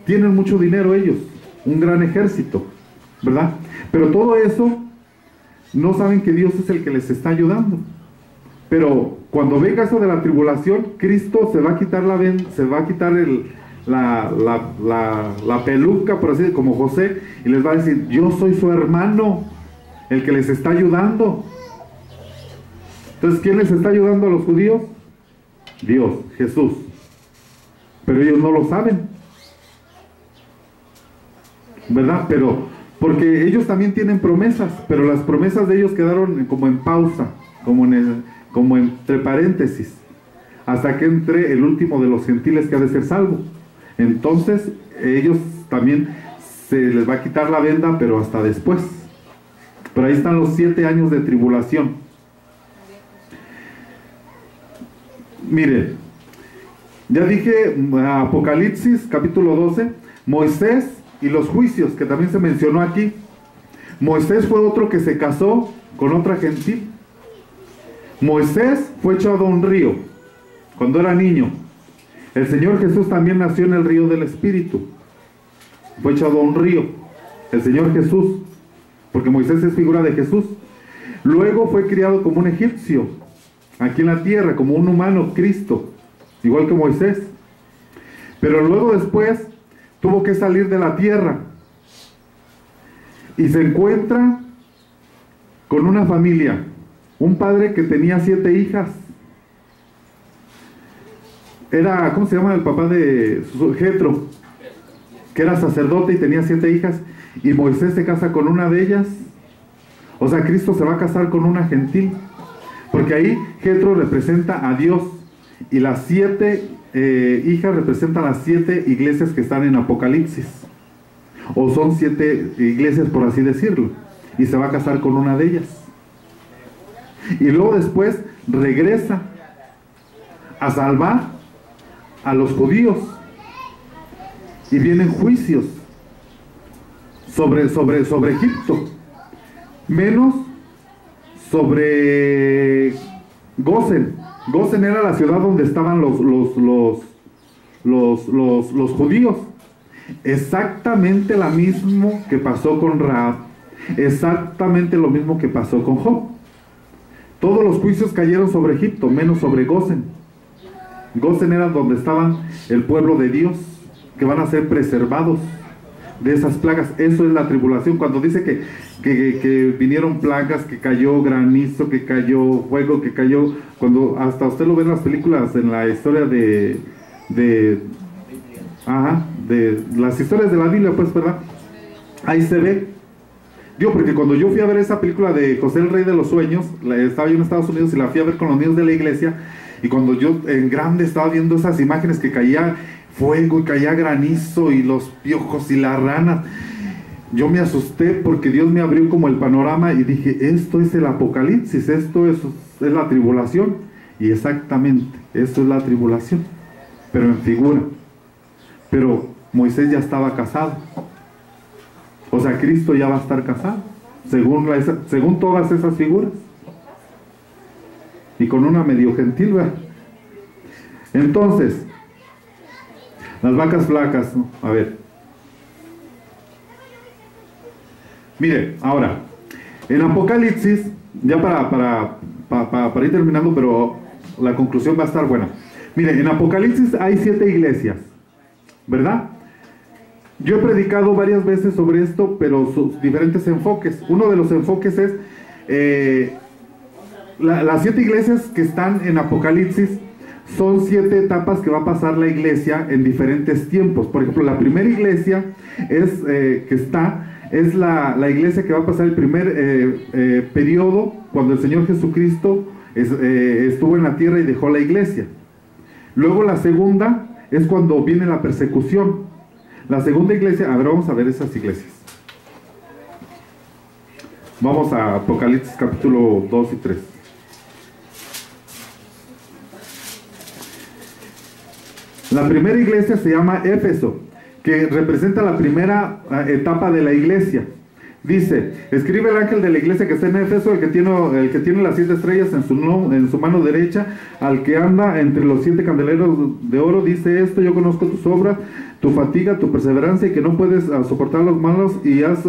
tienen mucho dinero ellos, un gran ejército, ¿verdad? Pero todo eso no saben que Dios es el que les está ayudando. Pero cuando venga eso de la tribulación, Cristo se va a quitar la peluca, por así decirlo, como José, y les va a decir, yo soy su hermano, el que les está ayudando. Entonces, ¿quién les está ayudando a los judíos? Dios, Jesús. Pero ellos no lo saben, ¿verdad? Pero porque ellos también tienen promesas, pero las promesas de ellos quedaron como en pausa, como entre paréntesis, hasta que entre el último de los gentiles que ha de ser salvo. Entonces ellos también se les va a quitar la venda, pero hasta después. Pero ahí están los 7 años de tribulación. Mire, ya dije, Apocalipsis capítulo 12, Moisés y los juicios, que también se mencionó aquí. Moisés fue otro que se casó con otra gentil. Moisés fue echado a un río cuando era niño. El Señor Jesús también nació en el río del Espíritu. Fue echado a un río. El Señor Jesús, porque Moisés es figura de Jesús. Luego fue criado como un egipcio, aquí en la tierra, como un humano, Cristo, igual que Moisés. Pero luego después tuvo que salir de la tierra y se encuentra con una familia, un padre que tenía 7 hijas. Era, ¿cómo se llama el papá de Jetro? Que era sacerdote y tenía 7 hijas, y Moisés se casa con una de ellas. O sea, Cristo se va a casar con una gentil, porque ahí Jetro representa a Dios, y las 7 hijas representan las 7 iglesias que están en Apocalipsis, o son 7 iglesias, por así decirlo, y se va a casar con una de ellas. Y luego después regresa a salvar a los judíos, y vienen juicios sobre Egipto, menos sobre Gosen. Gosen era la ciudad donde estaban los judíos. Exactamente lo mismo que pasó con Rahab, exactamente lo mismo que pasó con Job. Todos los juicios cayeron sobre Egipto, menos sobre Gosen. Gosen era donde estaban el pueblo de Dios, que van a ser preservados de esas plagas. Eso es la tribulación. Cuando dice que vinieron plagas, que cayó granizo, que cayó fuego, que cayó, cuando hasta usted lo ve en las películas, en la historia de las historias de la Biblia, pues, ¿verdad? Ahí se ve. Digo, porque cuando yo fui a ver esa película de José el Rey de los Sueños, estaba yo en Estados Unidos y la fui a ver con los niños de la iglesia, y cuando yo en grande estaba viendo esas imágenes que caía fuego y caía granizo y los piojos y las ranas, yo me asusté, porque Dios me abrió como el panorama y dije, esto es el Apocalipsis, esto es la tribulación. Y exactamente, esto es la tribulación, pero en figura. Pero Moisés ya estaba casado, o sea, Cristo ya va a estar casado, según todas esas figuras, y con una medio gentil, ¿verdad? Entonces, las vacas flacas, ¿no? A ver, mire, ahora, en Apocalipsis, ya para ir terminando, pero la conclusión va a estar buena. Mire, en Apocalipsis hay 7 iglesias, ¿verdad? Yo he predicado varias veces sobre esto, pero sus diferentes enfoques. Uno de los enfoques es las 7 iglesias que están en Apocalipsis. Son 7 etapas que va a pasar la iglesia en diferentes tiempos. Por ejemplo, la primera iglesia es la iglesia que va a pasar el primer periodo, cuando el Señor Jesucristo estuvo en la tierra y dejó la iglesia. Luego la segunda es cuando viene la persecución. La segunda iglesia, a ver, vamos a ver esas iglesias. Vamos a Apocalipsis capítulo 2 y 3. La primera iglesia se llama Éfeso, que representa la primera etapa de la iglesia. Dice, escribe el ángel de la iglesia que está en Éfeso, el que tiene las 7 estrellas en su mano derecha, al que anda entre los 7 candeleros de oro, dice esto: yo conozco tus obras, tu fatiga, tu perseverancia, y que no puedes soportar los malos, y has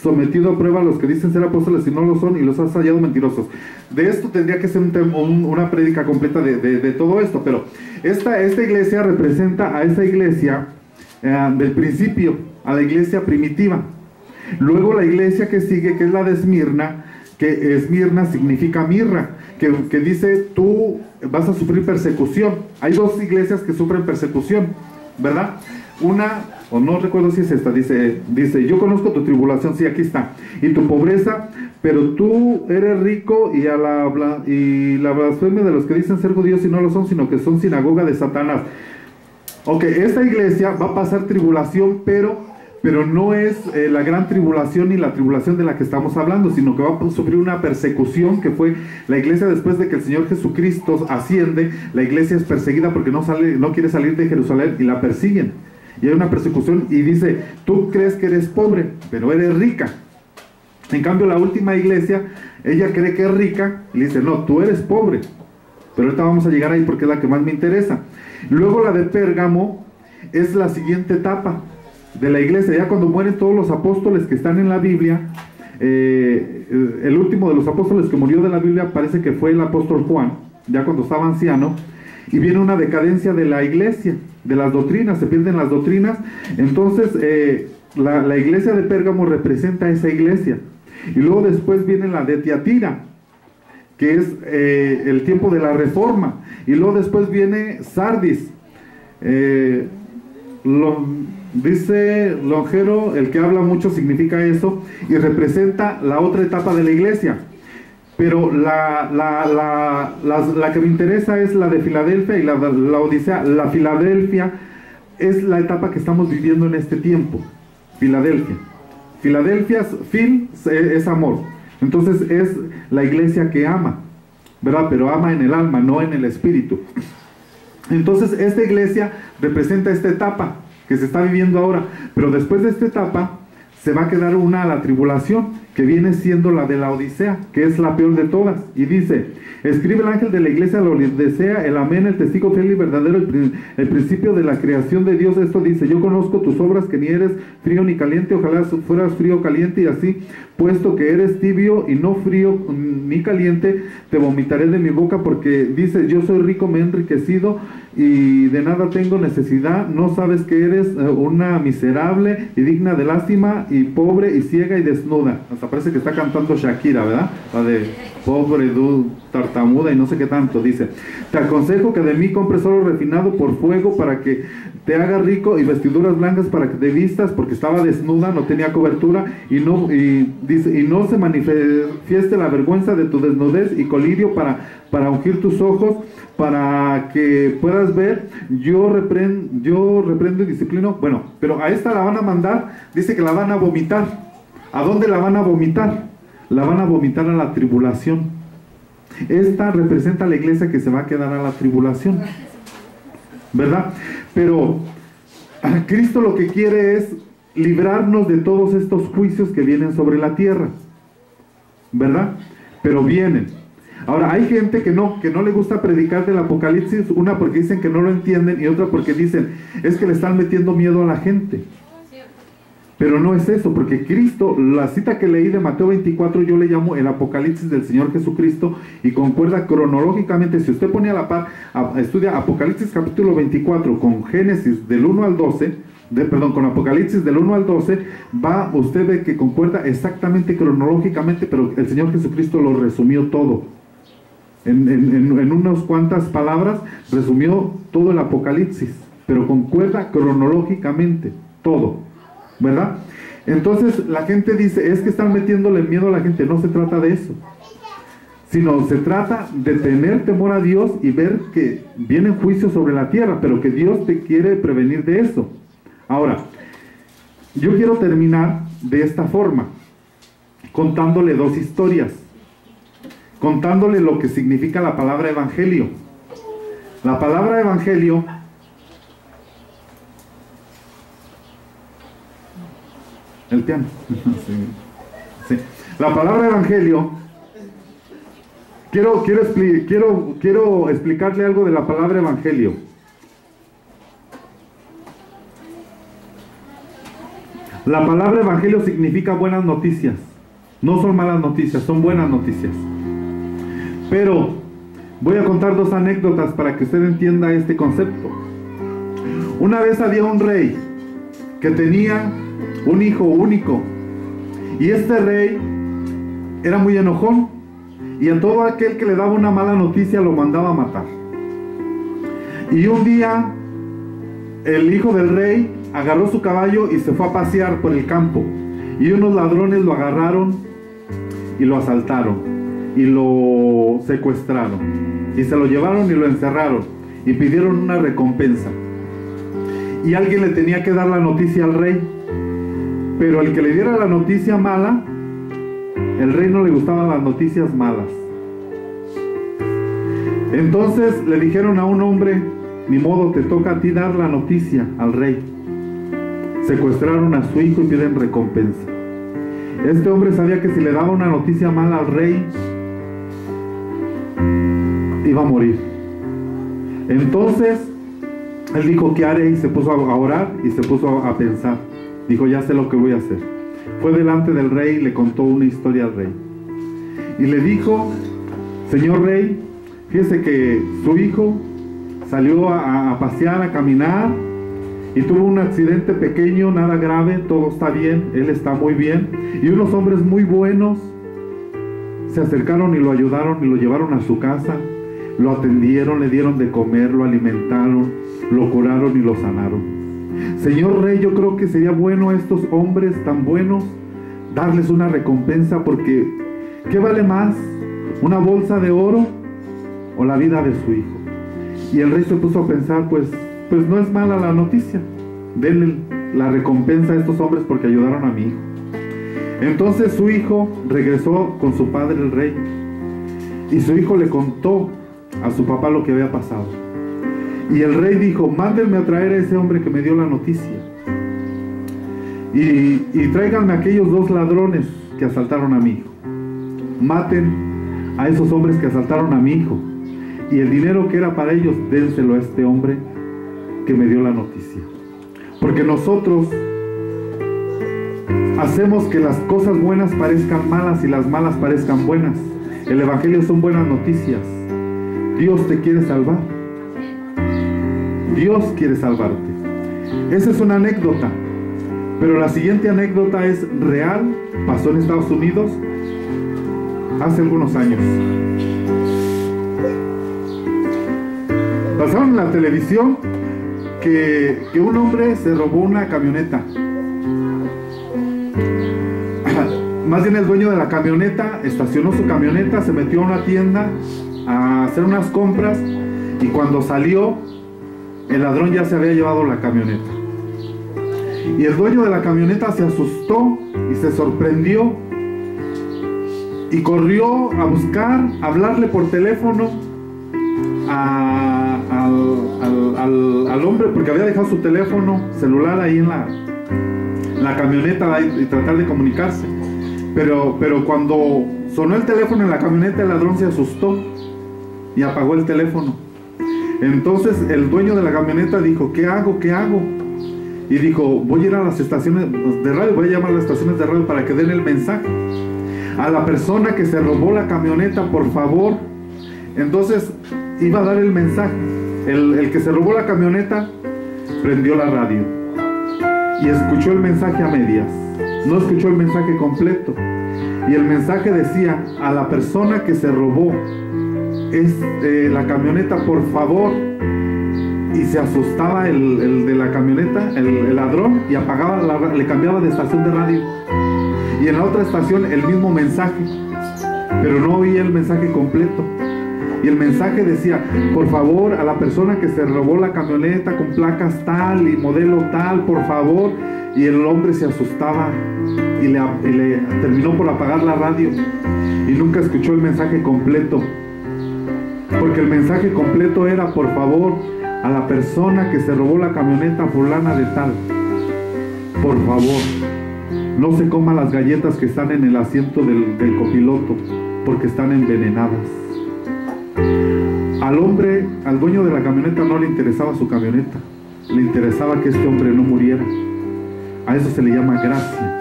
sometido a prueba a los que dicen ser apóstoles y no lo son, y los has hallado mentirosos. De esto tendría que ser una prédica completa de todo esto, pero esta iglesia representa a esa iglesia del principio, a la iglesia primitiva. Luego la iglesia que sigue, que es la de Esmirna, que Esmirna significa mirra, que dice, tú vas a sufrir persecución. Hay 2 iglesias que sufren persecución, ¿verdad? Una, o no recuerdo si es esta, dice, yo conozco tu tribulación, sí, aquí está, y tu pobreza, pero tú eres rico, y la blasfemia de los que dicen ser judíos y no lo son, sino que son sinagoga de Satanás. Ok, esta iglesia va a pasar tribulación, pero no es la gran tribulación ni la tribulación de la que estamos hablando, sino que va a sufrir una persecución, que fue la iglesia después de que el Señor Jesucristo asciende. La iglesia es perseguida porque no quiere salir de Jerusalén, y la persiguen. y hay una persecución y dice, tú crees que eres pobre, pero eres rica. En cambio la última iglesia, ella cree que es rica y le dice, no, tú eres pobre. Pero ahorita vamos a llegar ahí porque es la que más me interesa. Luego la de Pérgamo es la siguiente etapa de la iglesia. Ya cuando mueren todos los apóstoles que están en la Biblia, el último de los apóstoles que murió de la Biblia parece que fue el apóstol Juan, ya cuando estaba anciano, y viene una decadencia de la iglesia, de las doctrinas, se pierden las doctrinas. Entonces la iglesia de Pérgamo representa a esa iglesia. Y luego después viene la de Tiatira, que es el tiempo de la reforma. Y luego después viene Sardis. Dice Lonjero, el que habla mucho significa eso, y representa la otra etapa de la iglesia. Pero la que me interesa es la de Filadelfia y la Odisea. La Filadelfia es la etapa que estamos viviendo en este tiempo. Filadelfia, es amor. Entonces es la iglesia que ama, ¿verdad? Pero ama en el alma, no en el espíritu. Entonces esta iglesia representa esta etapa que se está viviendo ahora. Pero después de esta etapa se va a quedar una a la tribulación, que viene siendo la de la Odisea, que es la peor de todas. Y dice, escribe el ángel de la iglesia de la Odisea, el amén, el testigo fiel y verdadero, el principio de la creación de Dios. Esto dice, yo conozco tus obras, que ni eres frío ni caliente, ojalá fueras frío o caliente, y así, puesto que eres tibio y no frío ni caliente, te vomitaré de mi boca, porque dice, yo soy rico, me he enriquecido, y de nada tengo necesidad. No sabes que eres una miserable y digna de lástima, y pobre y ciega y desnuda. Hasta parece que está cantando Shakira, ¿verdad? La de pobre, tartamuda y no sé qué tanto. Dice, te aconsejo que de mí compres oro refinado por fuego, para que te haga rico, y vestiduras blancas para que te vistas, porque estaba desnuda, no tenía cobertura, y no se manifieste la vergüenza de tu desnudez, y colirio para ungir tus ojos, para que puedas ver. Yo reprendo y disciplino. Bueno, pero a esta la van a mandar, dice que la van a vomitar. ¿A dónde la van a vomitar? La van a vomitar a la tribulación. Esta representa a la iglesia que se va a quedar a la tribulación, ¿verdad? Pero Cristo lo que quiere es librarnos de todos estos juicios que vienen sobre la tierra, ¿verdad? Pero vienen. Ahora, hay gente que no le gusta predicar del Apocalipsis, una porque dicen que no lo entienden, y otra porque dicen, es que le están metiendo miedo a la gente. Pero no es eso, porque Cristo, la cita que leí de Mateo 24, yo le llamo el Apocalipsis del Señor Jesucristo, y concuerda cronológicamente. Si usted pone a la par, estudia Apocalipsis capítulo 24 con Génesis del 1 al 12, con Apocalipsis del 1 al 12, va usted ve que concuerda exactamente cronológicamente, pero el Señor Jesucristo lo resumió todo. En unas cuantas palabras resumió todo el Apocalipsis, pero concuerda cronológicamente todo, ¿verdad? Entonces la gente dice, es que están metiéndole miedo a la gente. No se trata de eso, sino se trata de tener temor a Dios y ver que vienen juicios sobre la tierra, pero que Dios te quiere prevenir de eso. Ahora, yo quiero terminar de esta forma, contándole dos historias, contándole lo que significa la palabra evangelio. La palabra evangelio el piano. Sí. La palabra evangelio, quiero explicarle algo de la palabra evangelio. La palabra evangelio significa buenas noticias. No son malas noticias, son buenas noticias. Pero voy a contar dos anécdotas para que usted entienda este concepto. Una vez había un rey que tenía un hijo único, y este rey era muy enojón, y a todo aquel que le daba una mala noticia lo mandaba a matar. Y un día el hijo del rey agarró su caballo y se fue a pasear por el campo, y unos ladrones lo agarraron y lo asaltaron y lo secuestraron, y se lo llevaron y lo encerraron, y pidieron una recompensa, y alguien le tenía que dar la noticia al rey. Pero el que le diera la noticia mala, el rey no le gustaban las noticias malas. Entonces le dijeron a un hombre, ni modo, te toca a ti dar la noticia al rey. secuestraron a su hijo y piden recompensa. Este hombre sabía que si le daba una noticia mala al rey, iba a morir. Entonces él dijo, ¿qué haré? Y se puso a orar y se puso a pensar. Dijo, ya sé lo que voy a hacer. Fue delante del rey y le contó una historia al rey. Y le dijo, señor rey, fíjese que su hijo salió a pasear, a caminar, y tuvo un accidente pequeño, nada grave, todo está bien, él está muy bien. Y unos hombres muy buenos se acercaron y lo ayudaron y lo llevaron a su casa, lo atendieron, le dieron de comer, lo alimentaron, lo curaron y lo sanaron. Señor rey, yo creo que sería bueno a estos hombres tan buenos darles una recompensa, porque ¿qué vale más? ¿Una bolsa de oro o la vida de su hijo? Y el rey se puso a pensar, pues no es mala la noticia, denle la recompensa a estos hombres porque ayudaron a mi hijo. Entonces su hijo regresó con su padre el rey, y su hijo le contó a su papá lo que había pasado. Y el rey dijo, mándenme a traer a ese hombre que me dio la noticia, y tráiganme a aquellos 2 ladrones que asaltaron a mi hijo. Maten a esos hombres que asaltaron a mi hijo, y el dinero que era para ellos, dénselo a este hombre que me dio la noticia. Porque nosotros hacemos que las cosas buenas parezcan malas y las malas parezcan buenas. El evangelio son buenas noticias. Dios te quiere salvar. Dios quiere salvarte. Esa es una anécdota, pero la siguiente anécdota es real. Pasó en Estados Unidos hace algunos años. Pasaron en la televisión que un hombre se robó una camioneta. Más bien el dueño de la camioneta estacionó su camioneta, se metió a una tienda a hacer unas compras, y cuando salió, el ladrón ya se había llevado la camioneta. Y el dueño de la camioneta se asustó y se sorprendió y corrió a buscar, a hablarle por teléfono al hombre, porque había dejado su teléfono celular ahí en la camioneta y tratar de comunicarse. Pero cuando sonó el teléfono en la camioneta, el ladrón se asustó y apagó el teléfono. Entonces el dueño de la camioneta dijo, ¿qué hago? ¿Qué hago? Y dijo, voy a ir a las estaciones de radio, voy a llamar a las estaciones de radio para que den el mensaje a la persona que se robó la camioneta, por favor. Entonces iba a dar el mensaje. El que se robó la camioneta prendió la radio y escuchó el mensaje a medias, no escuchó el mensaje completo. Y el mensaje decía, a la persona que se robó la camioneta, por favor. Y se asustaba el de la camioneta, el ladrón, y apagaba le cambiaba de estación de radio. Y en la otra estación el mismo mensaje, pero no oía el mensaje completo. Y el mensaje decía, por favor, a la persona que se robó la camioneta con placas tal y modelo tal, por favor. Y el hombre se asustaba y le terminó por apagar la radio y nunca escuchó el mensaje completo, porque el mensaje completo era, por favor, a la persona que se robó la camioneta fulana de tal, por favor, no se coma las galletas que están en el asiento del copiloto, porque están envenenadas. Al hombre, al dueño de la camioneta, no le interesaba su camioneta, le interesaba que este hombre no muriera. A eso se le llama gracia.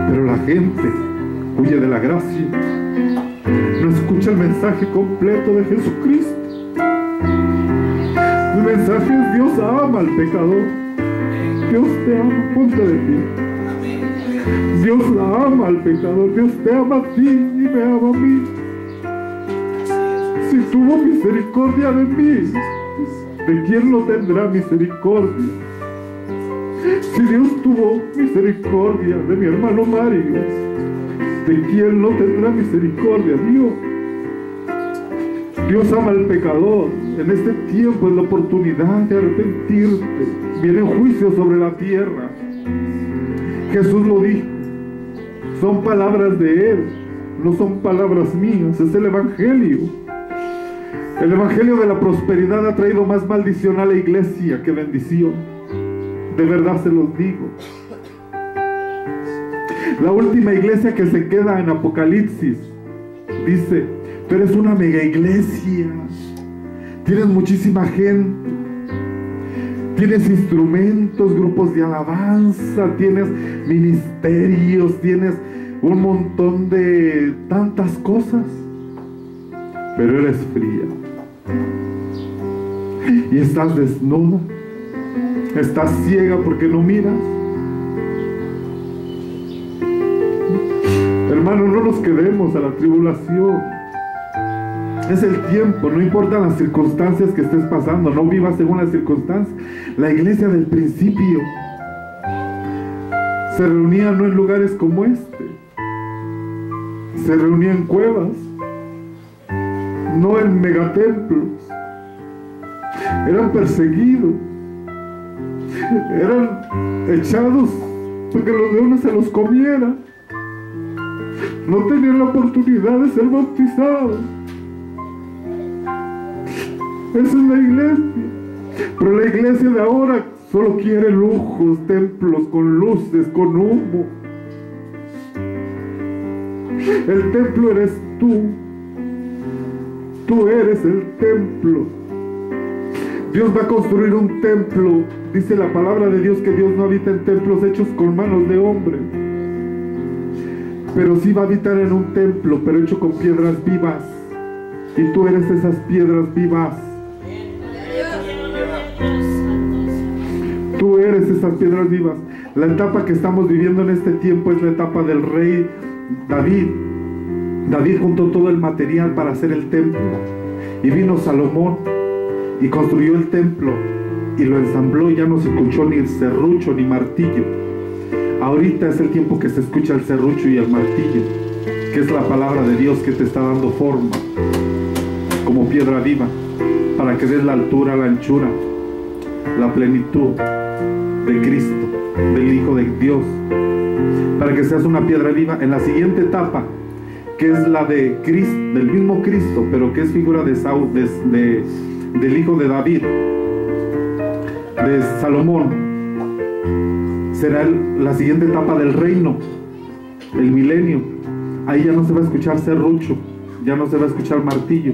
Pero la gente huye de la gracia, no escucha el mensaje completo de Jesucristo. El mensaje es: Dios ama al pecador. Dios te ama, ponte de pie. Dios la ama al pecador. Dios te ama a ti y me ama a mí. Si tuvo misericordia de mí, ¿de quién no tendrá misericordia? Si Dios tuvo misericordia de mi hermano Mario, ¿de quién no tendrá misericordia? Dios ama al pecador. En este tiempo es la oportunidad de arrepentirte. Viene juicio sobre la tierra. Jesús lo dijo. Son palabras de Él, no son palabras mías. Es el Evangelio. El Evangelio de la prosperidad ha traído más maldición a la iglesia que bendición. De verdad se los digo. La última iglesia que se queda en Apocalipsis dice: tú eres una mega iglesia, tienes muchísima gente, tienes instrumentos, grupos de alabanza, tienes ministerios, tienes un montón de tantas cosas, pero eres fría y estás desnuda, estás ciega porque no miras. Hermano, no nos quedemos a la tribulación. Es el tiempo, no importan las circunstancias que estés pasando, no vivas según las circunstancias. La iglesia del principio se reunía no en lugares como este, se reunía en cuevas, no en megatemplos. Eran perseguidos, eran echados porque los leones se los comieran. No tenían la oportunidad de ser bautizados. Esa es la iglesia. Pero la iglesia de ahora solo quiere lujos, templos con luces, con humo. El templo eres tú. Tú eres el templo. Dios va a construir un templo. Dice la palabra de Dios que Dios no habita en templos hechos con manos de hombre, pero sí va a habitar en un templo, pero hecho con piedras vivas. Y tú eres esas piedras vivas. Tú eres esas piedras vivas. La etapa que estamos viviendo en este tiempo es la etapa del rey David. David juntó todo el material para hacer el templo. Y vino Salomón y construyó el templo y lo ensambló, y ya no se escuchó ni el serrucho ni martillo. Ahorita es el tiempo que se escucha el serrucho y el martillo, que es la palabra de Dios que te está dando forma como piedra viva, para que des la altura, la anchura, la plenitud de Cristo, del Hijo de Dios, para que seas una piedra viva en la siguiente etapa, que es la de Cristo, del mismo Cristo, pero que es figura de del hijo de David, de Salomón. Será la siguiente etapa del reino, el milenio. Ahí ya no se va a escuchar serrucho, ya no se va a escuchar martillo,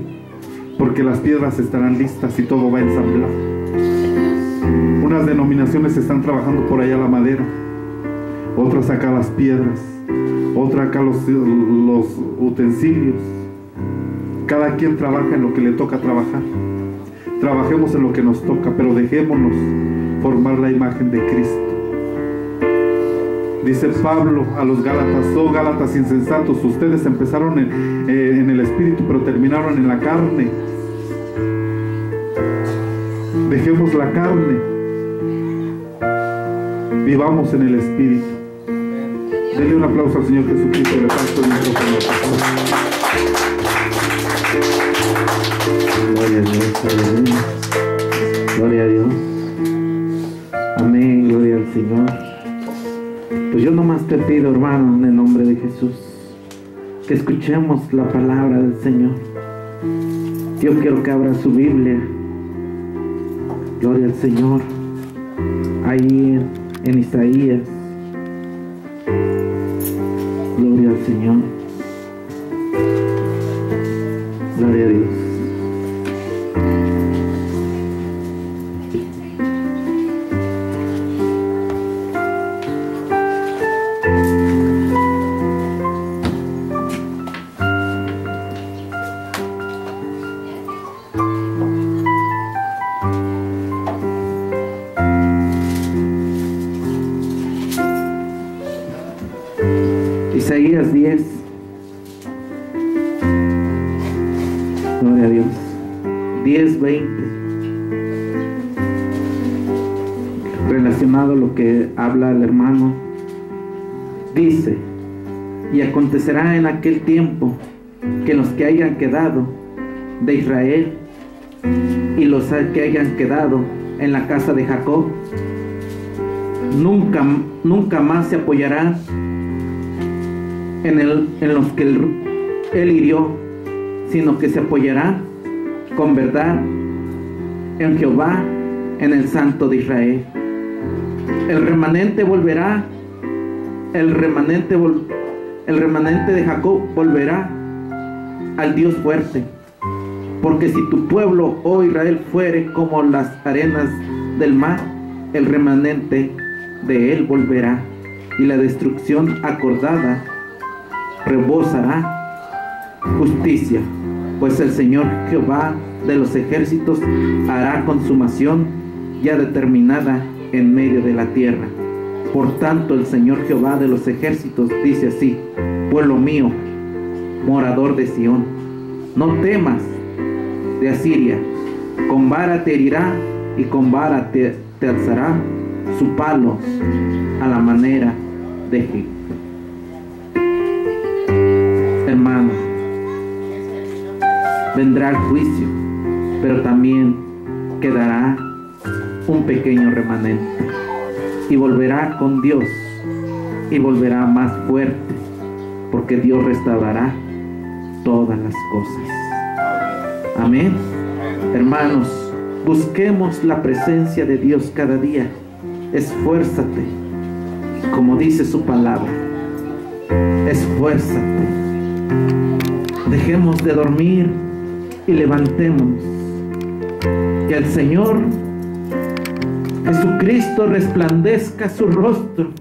porque las piedras estarán listas y todo va a ensamblar. Unas denominaciones están trabajando por allá la madera, otras acá las piedras, otras acá los utensilios. Cada quien trabaja en lo que le toca trabajar. Trabajemos en lo que nos toca, pero dejémonos formar la imagen de Cristo. Dice Pablo a los Gálatas: oh Gálatas insensatos, ustedes empezaron en el espíritu, pero terminaron en la carne. Dejemos la carne, vivamos en el espíritu. Denle un aplauso al Señor Jesucristo y le paso el micrófono. Gloria a Dios, aleluya. Gloria a Dios. Amén, gloria al Señor. Pues yo nomás te pido, hermano, en el nombre de Jesús, que escuchemos la palabra del Señor. Yo quiero que abra su Biblia. Gloria al Señor. Ahí en Isaías. Gloria al Señor. Gloria a Dios. Isaías 10. Gloria a Dios. 10:20. Relacionado a lo que habla el hermano. Dice: y acontecerá en aquel tiempo que los que hayan quedado de Israel y los que hayan quedado en la casa de Jacob nunca más se apoyarán en los que él hirió, sino que se apoyará con verdad en Jehová, en el Santo de Israel. El remanente volverá el remanente de Jacob volverá al Dios fuerte. Porque si tu pueblo, oh Israel, fuere como las arenas del mar, el remanente de él volverá, y la destrucción acordada rebosará justicia, pues el Señor Jehová de los ejércitos hará consumación ya determinada en medio de la tierra. Por tanto, el Señor Jehová de los ejércitos dice así: pueblo mío, morador de Sión, no temas de Asiria, con vara te herirá y con vara te alzará su palo a la manera de Egipto. Hermanos, vendrá el juicio, pero también quedará un pequeño remanente y volverá con Dios y volverá más fuerte, porque Dios restaurará todas las cosas. Amén. Hermanos, busquemos la presencia de Dios cada día. Esfuérzate, como dice su palabra. Esfuérzate. Dejemos de dormir y levantémonos. Que el Señor Jesucristo resplandezca su rostro